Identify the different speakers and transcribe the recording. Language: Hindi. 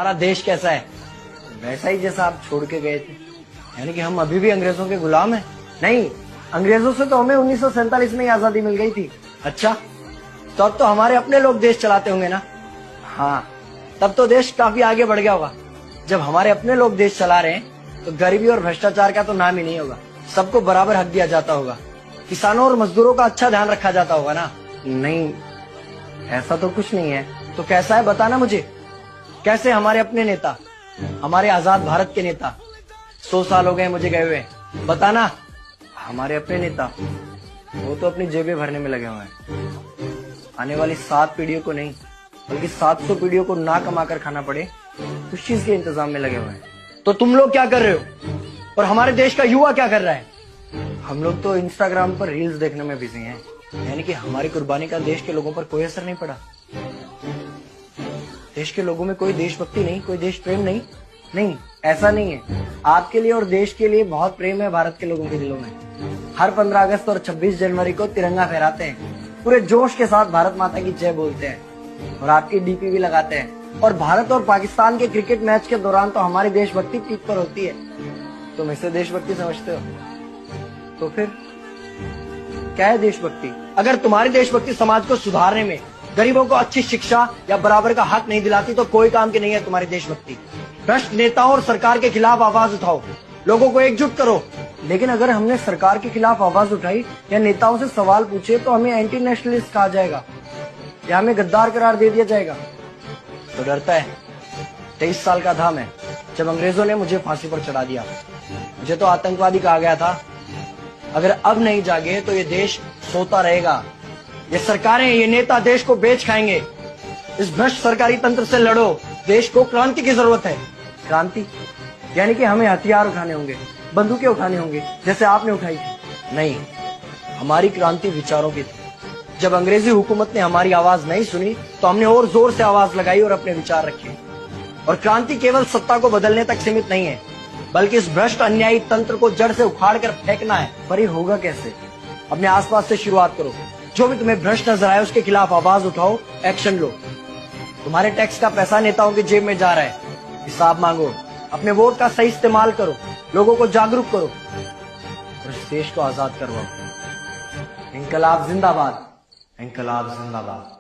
Speaker 1: हमारा देश कैसा है? वैसा ही जैसा आप छोड़ के गए थे। यानी कि हम अभी भी अंग्रेजों के गुलाम हैं? नहीं, अंग्रेजों से तो हमें 1947 में ही आजादी मिल गई थी। अच्छा, तो अब तो हमारे अपने लोग देश चलाते होंगे ना? हाँ, तब तो देश काफी आगे बढ़ गया होगा। जब हमारे अपने लोग देश चला रहे हैं तो गरीबी और भ्रष्टाचार का तो नाम ही नहीं होगा। सबको बराबर हक दिया जाता होगा, किसानों और मजदूरों का अच्छा ध्यान रखा जाता होगा ना? नहीं, ऐसा तो कुछ नहीं है। तो कैसा है बताना मुझे। कैसे हमारे अपने नेता, हमारे आजाद भारत के नेता, 100 साल हो गए मुझे गए हुए, बताना। हमारे अपने नेता वो तो अपनी जेबें भरने में लगे हुए हैं। आने वाली 7 पीढ़ियों को नहीं बल्कि 700 पीढ़ियों को ना कमा कर खाना पड़े उस चीज के इंतजाम में लगे हुए हैं। तो तुम लोग क्या कर रहे हो और हमारे देश का युवा क्या कर रहा है? हम लोग तो इंस्टाग्राम पर रील्स देखने में बिजी हैं। यानी कि हमारी कुर्बानी का देश के लोगों पर कोई असर नहीं पड़ा। देश के लोगों में कोई देशभक्ति नहीं, कोई देश प्रेम नहीं। नहीं, ऐसा नहीं है। आपके लिए और देश के लिए बहुत प्रेम है भारत के लोगों के दिलों में। हर 15 अगस्त और 26 जनवरी को तिरंगा फहराते हैं, पूरे जोश के साथ भारत माता की जय बोलते हैं और आपकी डीपी भी लगाते हैं। और भारत और पाकिस्तान के क्रिकेट मैच के दौरान तो हमारी देशभक्ति पीक पर होती है। तुम इसे देशभक्ति समझते हो? तो फिर क्या है देशभक्ति? अगर तुम्हारी देशभक्ति समाज को सुधारने में, गरीबों को अच्छी शिक्षा या बराबर का हक नहीं दिलाती तो कोई काम की नहीं है तुम्हारी देशभक्ति। भ्रष्ट नेताओं और सरकार के खिलाफ आवाज उठाओ, लोगों को एकजुट करो। लेकिन अगर हमने सरकार के खिलाफ आवाज उठाई या नेताओं से सवाल पूछे तो हमें एंटी नेशनलिस्ट कहा जाएगा या हमें गद्दार करार दे दिया जाएगा। तो डरता है। 23 साल का था मैं जब अंग्रेजों ने मुझे फांसी पर चढ़ा दिया। मुझे तो आतंकवादी कहा गया था। अगर अब नहीं जागे तो ये देश सोता रहेगा। ये सरकारें, ये नेता देश को बेच खाएंगे। इस भ्रष्ट सरकारी तंत्र से लड़ो। देश को क्रांति की जरूरत है। क्रांति यानी कि हमें हथियार उठाने होंगे, बंदूकें उठानी होंगी जैसे आपने उठाई थी। नहीं, हमारी क्रांति विचारों की थी। जब अंग्रेजी हुकूमत ने हमारी आवाज नहीं सुनी तो हमने और जोर से आवाज लगाई और अपने विचार रखे। और क्रांति केवल सत्ता को बदलने तक सीमित नहीं है, बल्कि इस भ्रष्ट अन्यायी तंत्र को जड़ से उखाड़ कर फेंकना है। पर ये होगा कैसे? अपने आसपास से शुरुआत करो। जो भी तुम्हें भ्रष्ट नजर आए उसके खिलाफ आवाज उठाओ, एक्शन लो। तुम्हारे टैक्स का पैसा नेताओं की जेब में जा रहा है, हिसाब मांगो। अपने वोट का सही इस्तेमाल करो, लोगों को जागरूक करो और इस देश को आजाद करवाओ। इंकलाब जिंदाबाद, इंकलाब जिंदाबाद।